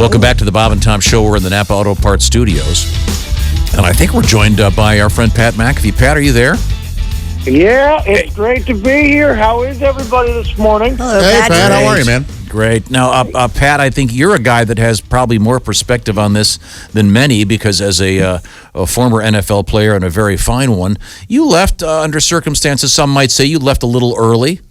Welcome back to the Bob and Tom Show. We're in the Napa Auto Parts Studios. And I think we're joined by our friend Pat McAfee. Pat, are you there? Yeah, it's great to be here. How is everybody this morning? Hello, hey, Pat. How are you, man? Great. Now, Pat, I think you're a guy that has probably more perspective on this than many because as a former NFL player and a very fine one, you left under circumstances, some might say you left a little early.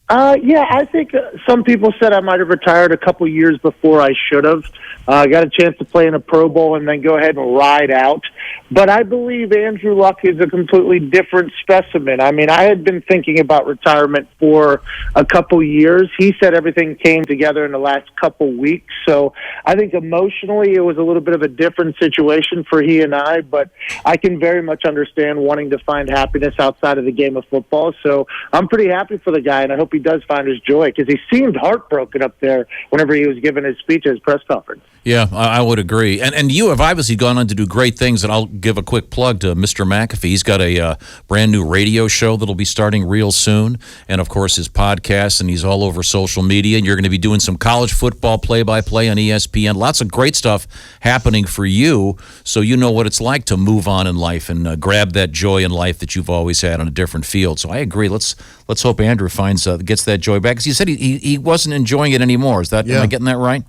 Yeah, I think some people said I might have retired a couple years before I should have. I got a chance to play in a Pro Bowl and then go ahead and ride out. But I believe Andrew Luck is a completely different specimen. I mean, I had been thinking about retirement for a couple years. He said everything came together in the last couple weeks. So I think emotionally it was a little bit of a different situation for he and I, but I can very much understand wanting to find happiness outside of the game of football. So I'm pretty happy for the guy, and I hope he does find his joy because he seemed heartbroken up there whenever he was giving his speech at his press conference. Yeah, I would agree. And you have obviously gone on to do great things, and I'll give a quick plug to Mr. McAfee. He's got a brand new radio show that'll be starting real soon, and, of course, his podcast, and he's all over social media, and you're going to be doing some college football play-by-play on ESPN. Lots of great stuff happening for you, so you know what it's like to move on in life and grab that joy in life that you've always had on a different field. So I agree. Let's hope Andrew gets that joy back. Because he said he wasn't enjoying it anymore. Am I getting that right?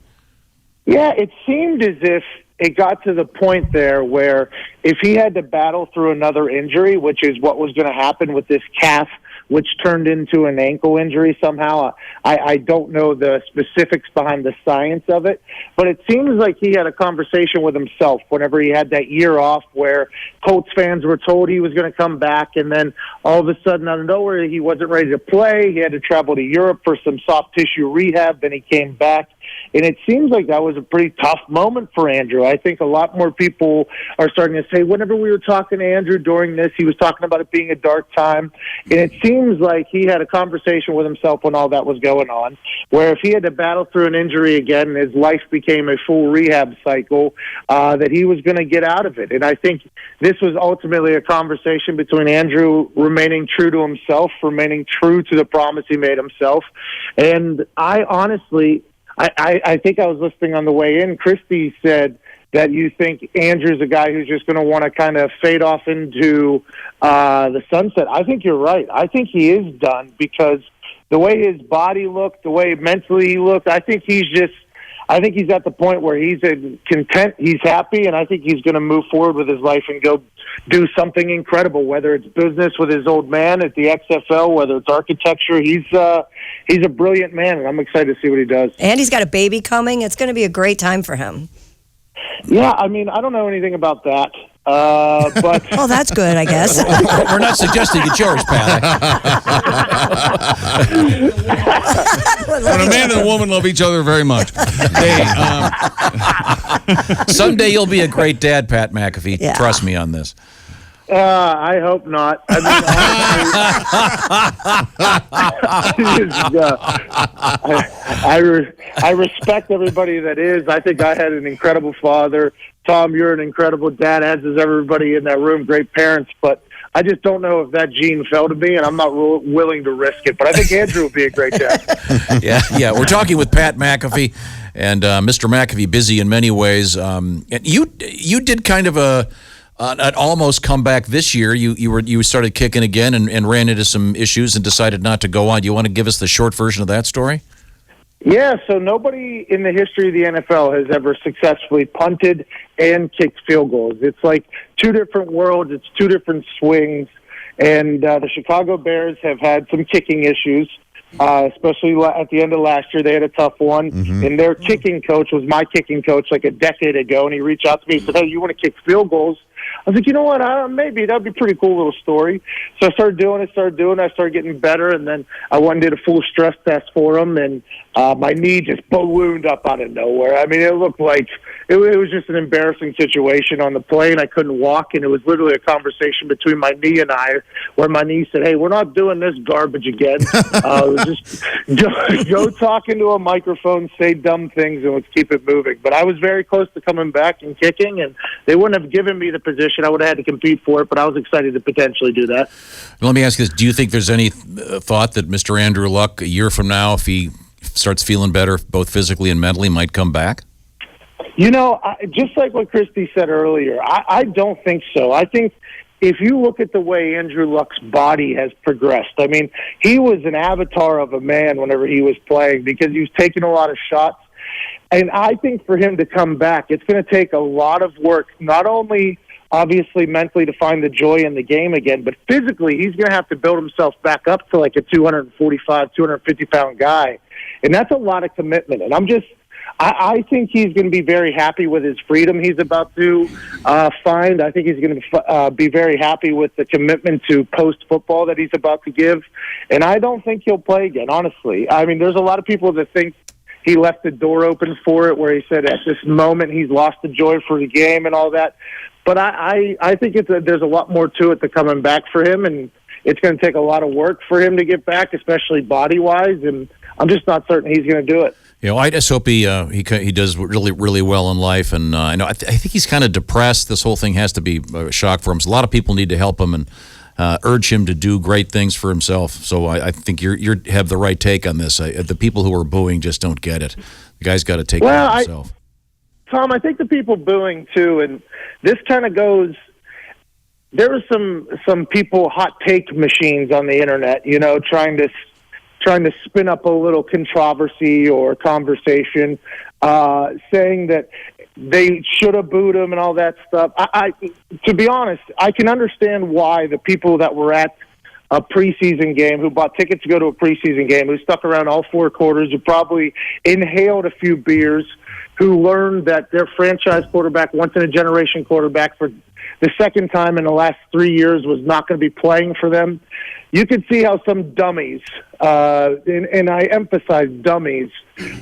Yeah, it seemed as if it got to the point there where if he had to battle through another injury, which is what was going to happen with this calf, which turned into an ankle injury somehow. I don't know the specifics behind the science of it, but it seems like he had a conversation with himself whenever he had that year off where Colts fans were told he was going to come back, and then all of a sudden out of nowhere he wasn't ready to play. He had to travel to Europe for some soft tissue rehab, then he came back. And it seems like that was a pretty tough moment for Andrew. I think a lot more people are starting to say, whenever we were talking to Andrew during this, he was talking about it being a dark time. And it seems like he had a conversation with himself when all that was going on, where if he had to battle through an injury again and his life became a full rehab cycle, that he was going to get out of it. And I think this was ultimately a conversation between Andrew remaining true to himself, remaining true to the promise he made himself. And I honestly... I think I was listening on the way in. Christy said that you think Andrew's a guy who's just going to want to kind of fade off into the sunset. I think you're right. I think he is done because the way his body looked, the way mentally he looked, I think he's at the point where he's content, he's happy, and I think he's going to move forward with his life and go do something incredible, whether it's business with his old man at the XFL, whether it's architecture. He's a brilliant man, and I'm excited to see what he does. And he's got a baby coming. It's going to be a great time for him. Yeah, I mean, I don't know anything about that. But oh, that's good, I guess. We're not suggesting it's yours, Pat. When a man and a woman love each other very much. Hey, someday you'll be a great dad, Pat McAfee. Yeah. Trust me on this. I hope not. I mean, I respect everybody that is. I think I had an incredible father. Tom, you're an incredible dad, as is everybody in that room. Great parents, but I just don't know if that gene fell to me, and I'm not willing to risk it. But I think Andrew would be a great dad. Yeah. We're talking with Pat McAfee, and Mr. McAfee, busy in many ways. And you did kind of an almost comeback this year. You started kicking again and ran into some issues and decided not to go on. You want to give us the short version of that story? Yeah, so nobody in the history of the NFL has ever successfully punted and kicked field goals. It's like two different worlds. It's two different swings. And the Chicago Bears have had some kicking issues, especially at the end of last year. They had a tough one. Mm-hmm. And their kicking coach was my kicking coach like a decade ago, and he reached out to me and said, hey, you want to kick field goals? I was like, you know what, maybe. That would be a pretty cool little story. So I started doing it. I started getting better, and then I went and did a full stress test for him, and my knee just ballooned up out of nowhere. I mean, it looked like it was just an embarrassing situation on the plane. I couldn't walk, and it was literally a conversation between my knee and I where my knee said, hey, we're not doing this garbage again. Just go talk into a microphone, say dumb things, and let's keep it moving. But I was very close to coming back and kicking, and they wouldn't have given me the position. I would have had to compete for it, but I was excited to potentially do that. Let me ask you this. Do you think there's any thought that Mr. Andrew Luck, a year from now, if he starts feeling better, both physically and mentally, might come back? Just like what Christy said earlier, I don't think so. I think if you look at the way Andrew Luck's body has progressed, I mean, he was an avatar of a man whenever he was playing because he was taking a lot of shots. And I think for him to come back, it's going to take a lot of work, not only obviously mentally to find the joy in the game again, but physically he's going to have to build himself back up to like a 245, 250-pound guy. And that's a lot of commitment. And I think he's going to be very happy with his freedom he's about to find. I think he's going to be very happy with the commitment to post-football that he's about to give. And I don't think he'll play again, honestly. I mean, there's a lot of people that think he left the door open for it, where he said at this moment he's lost the joy for the game and all that. But I think there's a lot more to it to coming back for him, and it's going to take a lot of work for him to get back, especially body-wise, and I'm just not certain he's going to do it. I just hope he does really, really well in life. And I think he's kind of depressed. This whole thing has to be a shock for him. So a lot of people need to help him and urge him to do great things for himself. So I think you have the right take on this. The people who are booing just don't get it. The guy's got to take care of himself. Tom, I think the people booing too, and this kind of goes. There are some people, hot take machines on the internet, trying to spin up a little controversy or conversation, saying that they should have booed him and all that stuff. To be honest, I can understand why the people that were at a preseason game, who bought tickets to go to a preseason game, who stuck around all four quarters, who probably inhaled a few beers, who learned that their franchise quarterback, once-in-a-generation quarterback for the second time in the last 3 years, was not going to be playing for them. You could see how some dummies, and I emphasize dummies,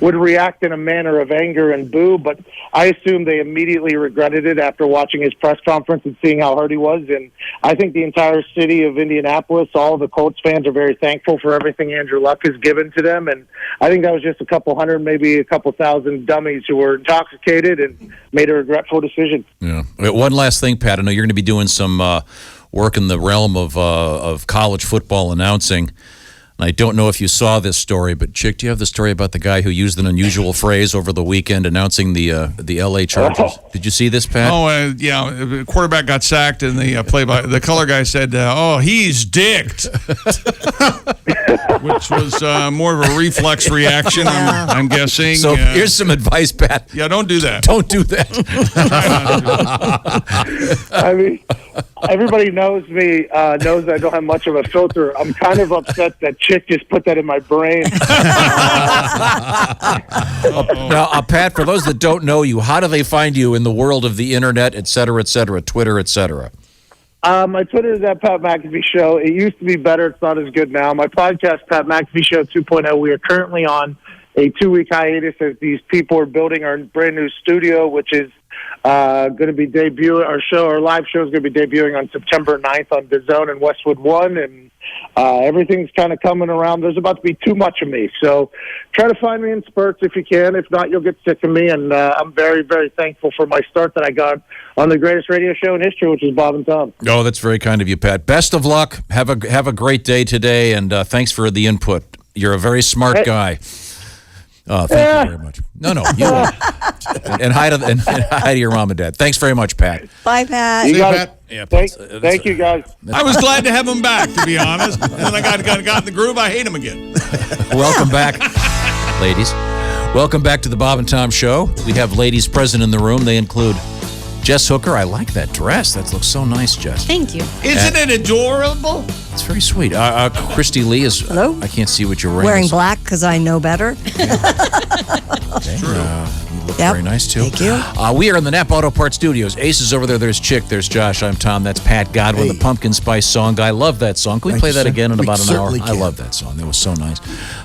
would react in a manner of anger and boo, but I assume they immediately regretted it after watching his press conference and seeing how hurt he was. And I think the entire city of Indianapolis, all of the Colts fans, are very thankful for everything Andrew Luck has given to them. And I think that was just a couple hundred, maybe a couple thousand dummies who were intoxicated and made a regretful decision. Yeah. One last thing, Pat. I know you're going to be doing some work in the realm of college football announcing. And I don't know if you saw this story, but Chick, do you have the story about the guy who used an unusual phrase over the weekend announcing the L.A. Chargers? Did you see this, Pat? Yeah. The quarterback got sacked, and the color guy said, he's dicked, which was more of a reflex reaction, I'm guessing. So here's some advice, Pat. Yeah, don't do that. Don't do that. I mean, everybody knows me, knows I don't have much of a filter. I'm kind of upset that Chick just put that in my brain. Now, Pat, for those that don't know you, how do they find you in the world of the internet, et cetera, Twitter, et cetera? My Twitter is at Pat McAfee Show. It used to be better. It's not as good now. My podcast, Pat McAfee Show 2.0, we are currently on a 2-week hiatus as these people are building our brand new studio, which is going to be debuting. Our live show is going to be debuting on September 9th on DAZN and Westwood One, and everything's kind of coming around. There's about to be too much of me, so try to find me in spurts if you can. If not, you'll get sick of me, and I'm very, very thankful for my start that I got on the greatest radio show in history, which is Bob and Tom. Oh, that's very kind of you, Pat. Best of luck. Have a great day today, and thanks for the input. You're a very smart guy. Thank you very much. No, you won't. And hi to your mom and dad. Thanks very much, Pat. Bye, Pat. You got it. Yeah, thank you, guys. I was glad to have him back, to be honest. And then I got in the groove. I hate him again. Welcome back, ladies. Welcome back to the Bob and Tom Show. We have ladies present in the room. They include Jess Hooker. I like that dress. That looks so nice, Jess. Thank you. Isn't it adorable? It's very sweet. Christy Lee is. Hello? I can't see what you're wearing. Wearing black because I know better. Okay. True. You look very nice, too. Thank you. We are in the Nap Auto Parts Studios. Ace is over there. There's Chick. There's Josh. I'm Tom. That's Pat Godwin, the Pumpkin Spice song guy. I love that song. Can we play that again in about an hour? I love that song. That was so nice.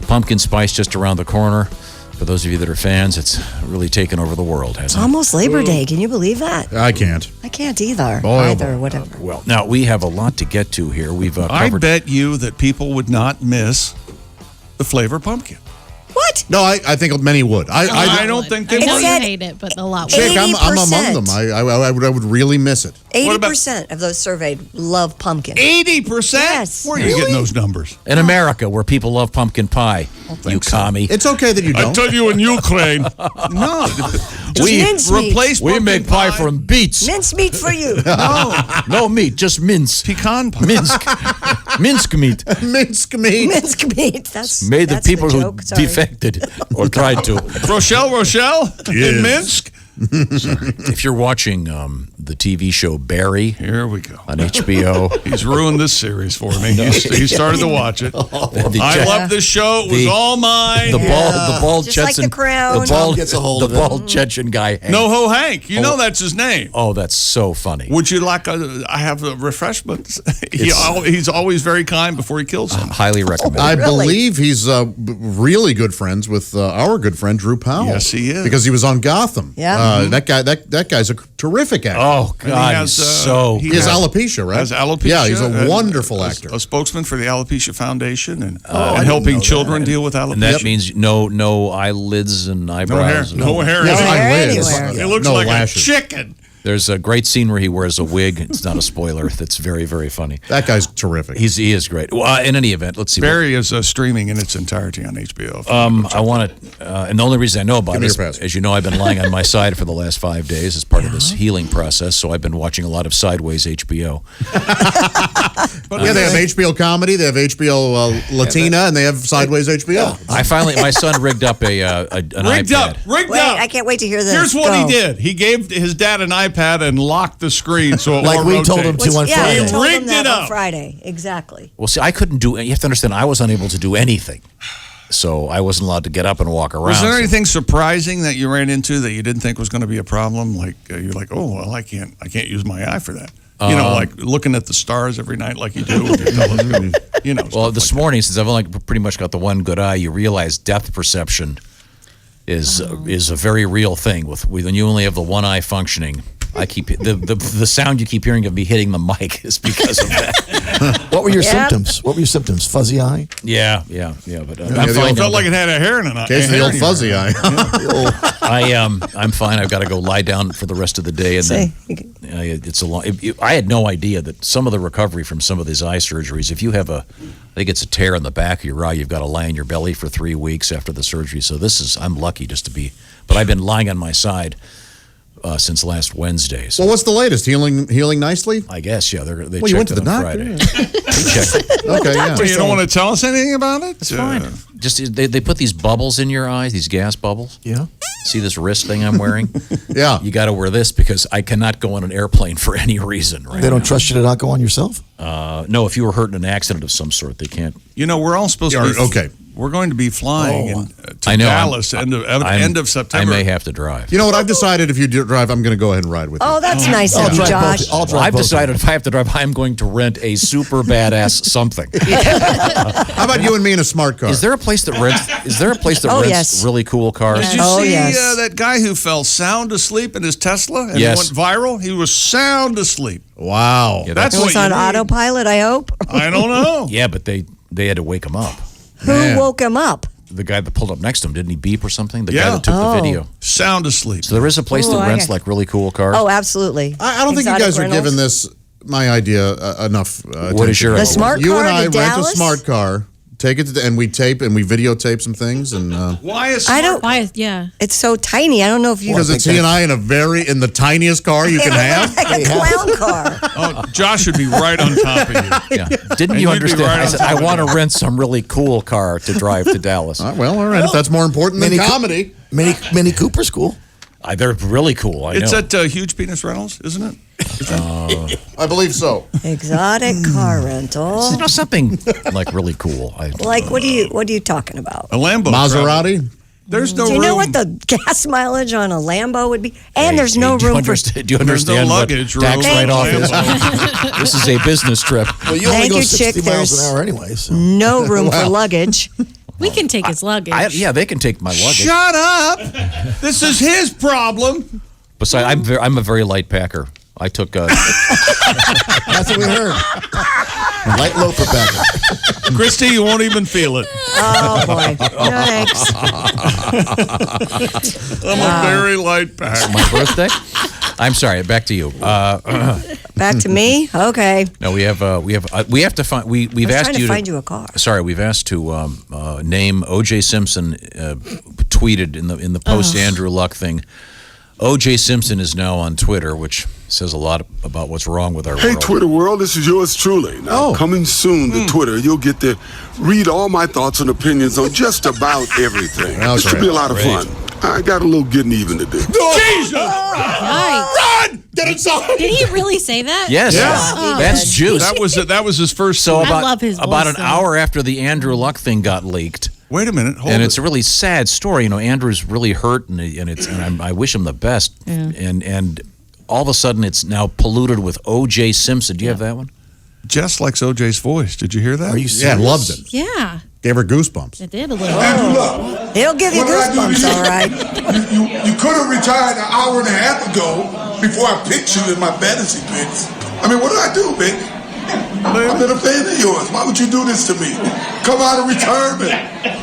Pumpkin Spice just around the corner. For those of you that are fans, it's really taken over the world, hasn't it? It's almost Labor Day. Can you believe that? I can't. I can't either. Whatever. Well, now we have a lot to get to here. We've I bet you that people would not miss the flavor pumpkin. What? No, I think many would. I don't think they I know would. you said hate it, but a lot Chick, would. I'm among them. 80%. I would really miss it. 80% of those surveyed love pumpkin. 80%? Yes. Where are you getting those numbers? In America, where people love pumpkin pie, you commie. It's okay that you don't. you in Ukraine. No. We mincemeat. Replace we pumpkin make pie from beets. Mincemeat for you. No meat, just mince. Pecan pie. Minsk meat. Minsk meat. Mince meat. That's Made the that's people who joke. Sorry. defected or tried to. Rochelle in Minsk? If you're watching the TV show Barry Here we go. on HBO, He's ruined this series for me. He started to watch it. I love this show. It was all mine. the bald Just like Chechen, The Crown. bald gets a hold of it. bald Chechen guy. Hank. No-Ho Hank. You know that's his name. Oh, that's so funny. Would you like I have refreshments. He's always very kind before he kills him. Highly recommend. I Really? believe he's really good friends with our good friend Drew Powell. Yes, he is. Because he was on Gotham. Yeah. That guy's a terrific actor. Oh And God, he has, he's he has alopecia, right? Has alopecia. Yeah, he's a and wonderful a- actor. A spokesman for the Alopecia Foundation and didn't helping know children that. deal with alopecia. and that means no eyelids and no hair. eyebrows. No hair. No hair eyelids. anywhere. It looks No like lashes. a chicken. There's a great scene where he wears a wig. It's not a spoiler. That's very, very funny. That guy's terrific. He is great. Well, in any event, let's see. Barry is streaming in its entirety on HBO. I want to, and the only reason I know about Give me it is, your pass. as you know, I've been lying on my side for the last 5 days as part of this healing process. So I've been watching a lot of Sideways HBO. Yeah, they have HBO comedy, they have HBO Latina, and they have Sideways HBO. My son rigged up an iPad. Rigged Wait, up. I can't wait to hear this. Here's what Go. he did. He gave his dad an iPad and locked the screen so it Like won't we rotate. told him to on Yeah, Friday. I told him Rigged that it on up. Friday. Exactly. Well, see, I couldn't do. You have to understand, I was unable to do anything, so I wasn't allowed to get up and walk around. Was there so- anything surprising that you ran into that you didn't think was going to be a problem? Like you're like, oh well, I can't use my eye for that. You know, like looking at the stars every night, like you do with your telescope. You know. Well, stuff this like morning, since I've only pretty much got the one good eye, you realize depth perception is a very real thing. When you only have the one eye functioning, I keep the sound you keep hearing of me hitting the mic is because of that. What were your Yeah. symptoms? What were your symptoms? Fuzzy eye? Yeah. But I'm the fine. old- Felt like it had a hair in it. Case of the old fuzzy eye. I'm fine. I've got to go lie down for the rest of the day, and then it's a long. I had no idea that some of the recovery from some of these eye surgeries, if you have I think it's a tear in the back of your eye, you've got to lie on your belly for 3 weeks after the surgery. So I'm lucky just to be, but I've been lying on my side since last Wednesday. So Well, what's the latest? Healing nicely? I guess, yeah, they Well, you went checked to the it on doctor. Friday. They checked. Okay, yeah. You don't want to tell us anything about it? It's Fine. Just they put these bubbles in your eyes, these gas bubbles. Yeah. See this wrist thing I'm wearing? Yeah. You got to wear this because I cannot go on an airplane for any reason. Right? They don't trust you to not go on yourself? No, if you were hurt in an accident of some sort, they can't. You know, we're all supposed to be. Okay. We're going to be flying to I know. Dallas end of September. I may have to drive. You know what? I've decided if you do drive, I'm going to go ahead and ride with you. Oh, that's nice of you, Josh. I'll drive I've both. decided if I have to drive, I'm going to rent a super badass something. How about you and me in a smart car? Is there a place that rents? Oh, rents yes. really cool cars? Did you Oh, see yes. that guy who fell sound asleep in his Tesla and Yes. went viral? He was sound asleep. Wow. Yeah, That's It what was you on need. autopilot, I hope. I don't know. Yeah, but they had to wake him up. Man. Who woke him up? The guy that pulled up next to him, didn't he beep or something? The guy Yeah. that took the video. Sound asleep. So there is a place Ooh, that I rents got- like really cool cars. Oh, absolutely. I don't think you Exotic guys are rentals. giving this, my idea, enough What is your The idea? smart You car and I to rent Dallas? a smart car, take it to and we tape and we videotape some things, and Why is I don't. Why? Yeah. It's so tiny. I don't know if you. because it's he and I in the tiniest car you can have. like a clown car. Oh, Josh would be right on top of you. Yeah. Didn't And you you'd be understand? right I on said, top I of want to it. rent some really cool car to drive to Dallas. Well, all right. If that's more important than Mini- comedy. Mini Cooper's cool. They're really cool. I It's know. at Huge Penis Rentals, isn't it? I believe so. Exotic car rental. You know, something like really cool. Like what are you talking about? A Lambo. Maserati. There's no Do room. you know what the gas mileage on a Lambo would be? And there's no do you room for. understand, do you There's no understand luggage what tax room. write-off Thank is? This is a business trip. Well, you only Thank go you, 60 Chick. miles There's an hour anyway. So. No room for Wow. luggage. We can take his luggage. Yeah, they can take my luggage. Shut up! This is his problem. Besides, I'm a very light packer. I took. That's what we heard. Light loafer packer. Christy, you won't even feel it. Oh, boy. Yikes. I'm a very light packer. My birthday? I'm sorry. Back to you. Back to me? Okay. No, we have to find. We've I was asked trying to you find you a car. Sorry, we've asked to name O.J. Simpson. Tweeted in the post Andrew Luck thing. O.J. Simpson is now on Twitter, which says a lot about what's wrong with our Hey, world. Twitter world, this is yours truly. Now, coming soon to Twitter, you'll get to read all my thoughts and opinions on just about everything. This should be a lot of fun. I got a little getting even to do. Jesus! Run! Get inside! Did he really say that? Yes, that's juice. That was his first. So I love his about voice, an though. hour after the Andrew Luck thing got leaked. Wait a minute, hold And it. it's a really sad story. You know, Andrew's really hurt, and I wish him the best. Yeah. And all of a sudden, it's now polluted with O.J. Simpson. Do you have that one? Jess likes OJ's voice. Did you hear that? Are you Yeah, serious? loves it. Yeah, Gave her goosebumps. it did a little. Andrew Luck, It'll give you what did I do to goosebumps, you? all right. You could have retired an hour and a half ago before I picked you in my fantasy picks. I mean, what did I do, baby? I've been a fan of yours. Why would you do this to me? Come out of retirement.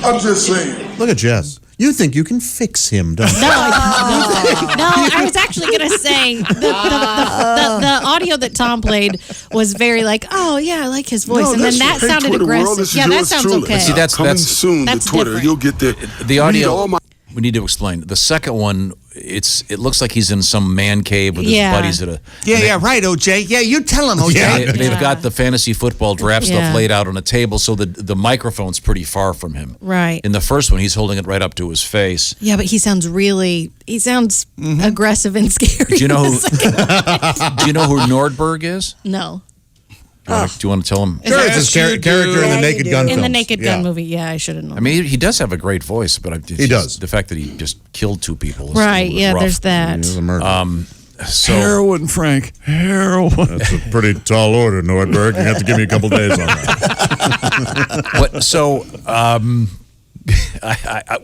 I'm just saying. Look at Jess. You think you can fix him, don't you? No, I was actually going to say the audio that Tom played was very like, oh, yeah, I like his voice. No, and then that's- that hey, sounded Twitter world, aggressive. this is Yeah, that yours sounds truly. okay. See, that's soon that's to Twitter. different. You'll get to The read audio. all my. We need to explain. The second one, it looks like he's in some man cave with his Yeah. buddies at a. Yeah, right, OJ. Yeah, you tell him, OJ. They've got the fantasy football draft Yeah. stuff laid out on a table, so the microphone's pretty far from him. Right. In the first one, he's holding it right up to his face. Yeah, but he sounds aggressive and scary. Do you know who? Do you know who Nordberg is? No. Do you want to tell him? Sure, it's his Yes, you character in do. the Naked Yeah, Gun you In films. the Naked Gun Yeah. movie. Yeah, I should have known. I mean, he does have a great voice, but He does. The fact that he just killed two people. Is Right, a little yeah, rough. there's that. He was a murderer. So Heroin, Frank. Heroin. That's a pretty tall order, Nordberg. You have to give me a couple days on that.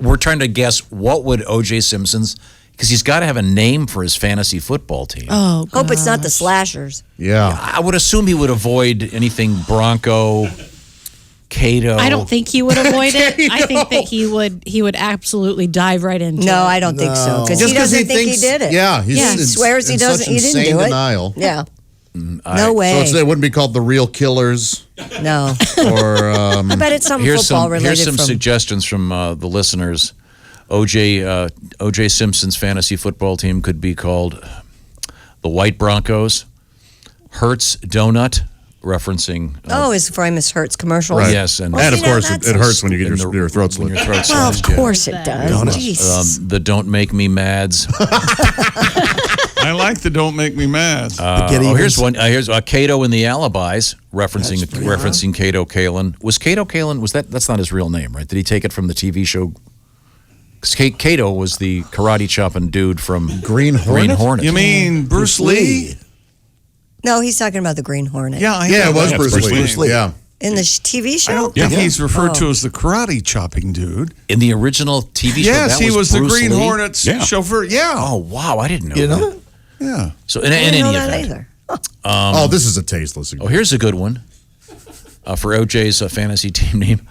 we're trying to guess what would O.J. Simpson's, because he's got to have a name for his fantasy football team. Oh, Hope it's not the Slashers. Yeah. I would assume he would avoid anything Bronco, Cato. I don't think he would avoid it. I think that he would absolutely dive right into it. No, I don't think so. Because he Just 'cause doesn't think he did it. Yeah, he's Yeah. He swears he in doesn't. such He didn't insane do it. denial. Yeah. No So way. it wouldn't be called The Real Killers No. or I bet it's something football related. Here's some from suggestions from the listeners. O.J. Simpson's fantasy football team could be called the White Broncos, Hertz Donut, referencing. his famous Hertz commercial. Right. Yes, and and of see, now course that's it hurts when you get and your throat when slit. your throat Well, of slashed, yeah. course it does. Jeez. The Don't Make Me Mads. I like the Don't Make Me Mad. Here's one. Here's Cato in the Alibis, referencing Cato Kalin. Was Cato Kalin? That's not his real name, right? Did he take it from the TV show? Because Cato was the karate chopping dude from Green Hornet? You mean Bruce Lee? No, he's talking about the Green Hornet. Yeah, Yeah, it was that's Bruce Lee. Bruce Lee. Yeah. In the TV show? I don't think he's referred to as the karate chopping dude. in the original TV show? Yes, that he was the Bruce Green Lee? Hornet's chauffeur. Yeah. Oh wow, I didn't know. You that. know? Yeah. So in I any didn't know that event, either. This is a tasteless oh, example. here's a good one for OJ's fantasy team name.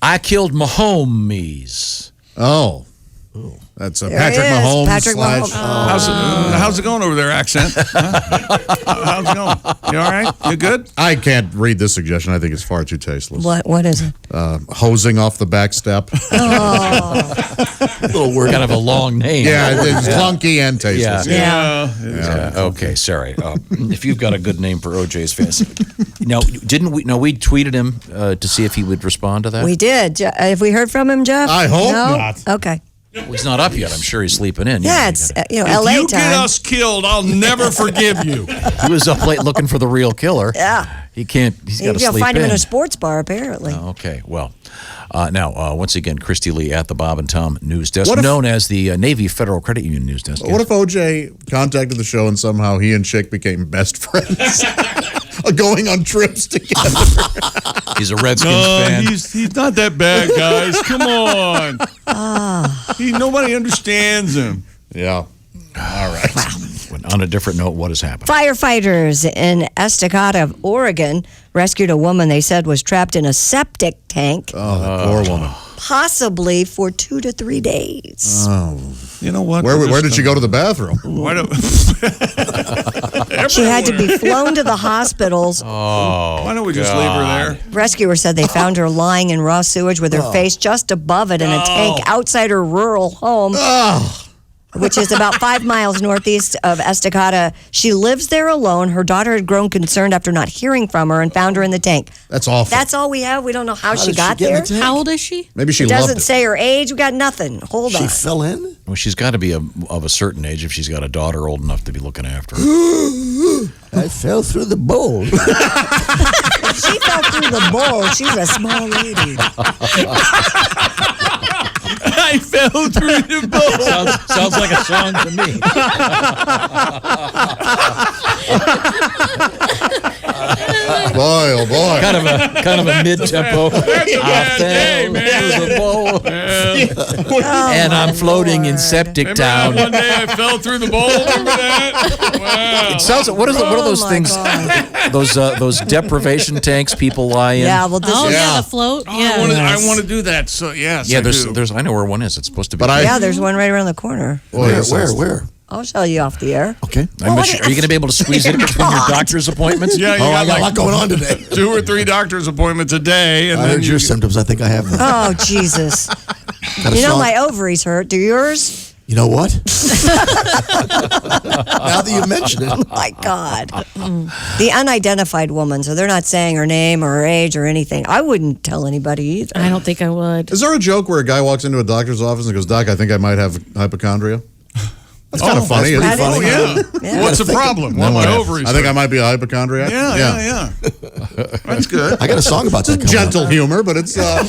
I killed Mahomes. Oh. That's There Patrick he is, Mahomes. Patrick slash- Mahomes. How's it going over there, accent? Huh? How's it going? You all right? You good? I can't read this suggestion. I think it's far too tasteless. What is it? Hosing off the back step. Little word. Kind of a long name. Yeah, it's clunky and tasteless. Yeah. Yeah. Okay, sorry. If you've got a good name for OJ's fantasy. Now, didn't we? No, we tweeted him to see if he would respond to that. We did. Have we heard from him, Jeff? I hope No? not. Okay. Well, he's not up yet. I'm sure he's sleeping in. Yeah, it's If LA you time. get us killed, I'll never forgive you. He was up late looking for the real killer. Yeah. He can't. He's got to You'll sleep find him in in a sports bar, apparently. Okay, well, now, once again, Christy Lee at the Bob and Tom News Desk, What if- known as the Navy Federal Credit Union News Desk. What if OJ contacted the show and somehow he and Chick became best friends? Going on trips together. He's a Redskins No, fan? he's not that bad, guys. Come on. Nobody understands him. Yeah. All right. On a different note, what has happened? Firefighters in Estacada, Oregon, rescued a woman they said was trapped in a septic tank, Oh, that poor woman. possibly for 2 to 3 days. You know what? Where did she go to the bathroom? Why don't, She had to be flown to the hospitals. why don't we just leave her there? Rescuers said they found her lying in raw sewage with her face just above it in a tank outside her rural home, which is about 5 miles northeast of Estacada. She lives there alone. Her daughter had grown concerned after not hearing from her and found her in the tank. That's awful. That's all we have. We don't know how she did she got get in there. the tank? How old is she? Maybe she It loved doesn't it. say her age. We got nothing. Hold She on. fell in? Well, she's got to be of a certain age if she's got a daughter old enough to be looking after her. I fell through the bowl. If she fell through the bowl, she's a small lady. I fell through the bowl. Sounds like a song to me. Boy, oh boy. Kind of a mid-tempo. I fell through the bowl. And I'm floating in septic town. One day I fell through the bowl. Remember that? Wow. It sounds. What are those my things? Those deprivation tanks people lie in. Yeah, well, this Oh is. yeah, the float. Yeah. I want to do that. So yes, Yeah, I do. there's. I know where one is. It's supposed to be. But Yeah, there's one right around the corner. Boy, Where? I'll show you off the air. Okay. are you going to be able to squeeze it between your doctor's appointments? Yeah, you Oh, got I got a like lot going on today. 2 or 3 doctor's appointments a day, and I then heard your symptoms. I think I have them. Oh, Jesus. Got a You know, song? my ovaries hurt. Do yours? You know what? Now that you mention it. Oh, my God. The unidentified woman, so they're not saying her name or her age or anything. I wouldn't tell anybody either. I don't think I would. Is there a joke where a guy walks into a doctor's office and goes, "Doc, I think I might have hypochondria"? That's kind of funny. that's isn't pretty it? funny. Yeah. What's the problem? Well, my ovaries. I think I hurt. might be a hypochondriac. Yeah. That's good. I got a song about that. coming up. Gentle humor, but it's Yeah,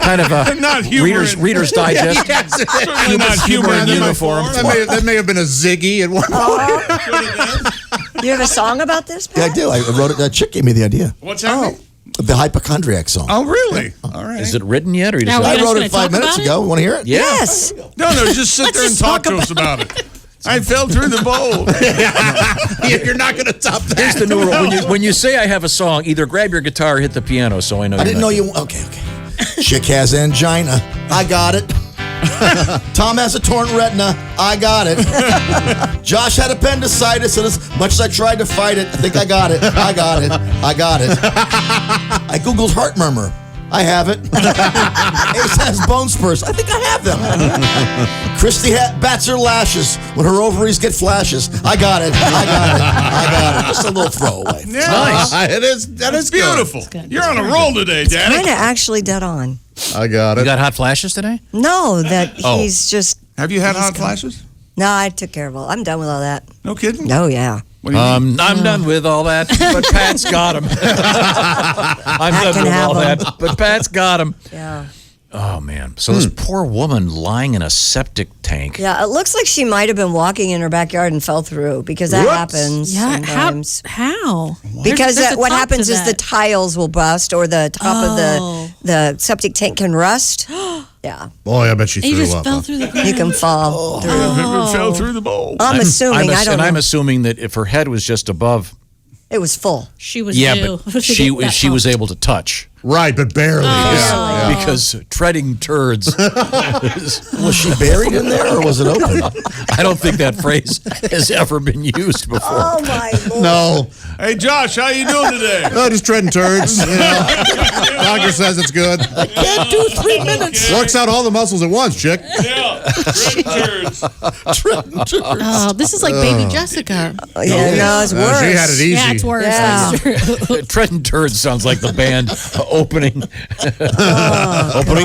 kind of a Not humor. Reader's Digest. Certainly not humor in uniform. That may have been a Ziggy at one point. You have a song about this, Yeah, I Pat? do. I wrote it. That chick gave me the idea. What's happening? The hypochondriac song. Oh, really? All right. Is it written yet, or you Now just? we I just wrote gonna it 5 talk minutes about ago. Want to hear it? Yeah. Yes. No, just sit there and just talk talk to us about it. I fell through the bowl. You're not going to top that. Here's the new rule: when you say I have a song, either grab your guitar or hit the piano, so I know. I didn't know you. Okay. Chick has angina. I got it. Tom has a torn retina. I got it. Josh had appendicitis, and as much as I tried to fight it, I think I got it. I got it. I Googled heart murmur. I have it. Ace has bone spurs. I think I have them. Christy bats her lashes when her ovaries get flashes. I got it. Just a little throwaway. Yeah. Nice. That is Beautiful. good. You're on a roll today, Daddy. Kind of actually dead on. I got You it. got hot flashes today? No, that Oh. he's just. Have you had hot flashes? No, I took care of all. I'm done with all that. No kidding? Oh, yeah. What do you mean? I'm done with all that, but Pat's got him. I'm Pat done can with all have 'em. that, but Pat's got him. Yeah. Oh man! So this poor woman lying in a septic tank. Yeah, it looks like she might have been walking in her backyard and fell through because that happens Yeah. sometimes. How? Because There's a what top happens to is the that. tiles will bust or the top of the septic tank can rust. Yeah, Boy, I bet she You threw just up. fell huh? through the you can fall through. It fell through the bowl. I'm assuming. I don't know. I'm assuming that if her head was just above, It was full. She was yeah, due but to she get that she was pumped. able to touch. Right, but barely. Yeah. Because treading turds. Was she buried in there or was it open? I don't think that phrase has ever been used before. Oh my Lord. No. Hey, Josh, how you doing today? Oh, just treading turds. You know. Doctor says it's good. Can't do 3 minutes. Works out all the muscles at once, chick. Yeah, turds. Oh, this is like baby Jessica. Yeah, no, it's worse. She had it easy. Yeah, it's worse. Yeah. That's true. Treading turds sounds like the band opening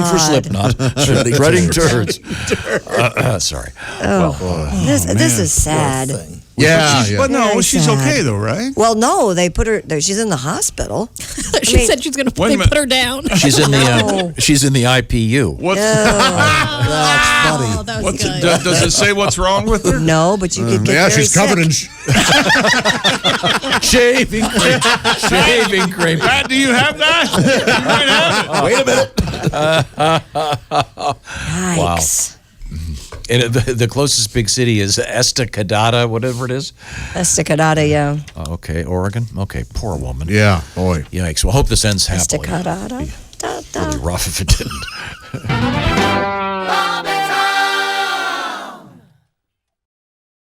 for Slipknot. Treading turds. Sorry. This is sad. Yeah, But no, Very she's sad. okay though, right? Well, no, they put her. She's in the hospital. She mean- said she's going to Wait a minute. put her down. She's in the No. she's in the IPU. What's That's funny. Oh, that was what's good. does it say what's wrong with her? No, but you could get Yeah, very she's covered in. sick. Shaving cream. Shaving cream. Pat, do you have that? You might have it. Wait a minute. Yikes. And the closest big city is Estacadata, whatever it is. Estacadata, yeah. Oh, okay, Oregon. Okay, poor woman. Yeah, boy. Yikes. Well, hope this ends happily. Estacadata. It'd be rough if it didn't.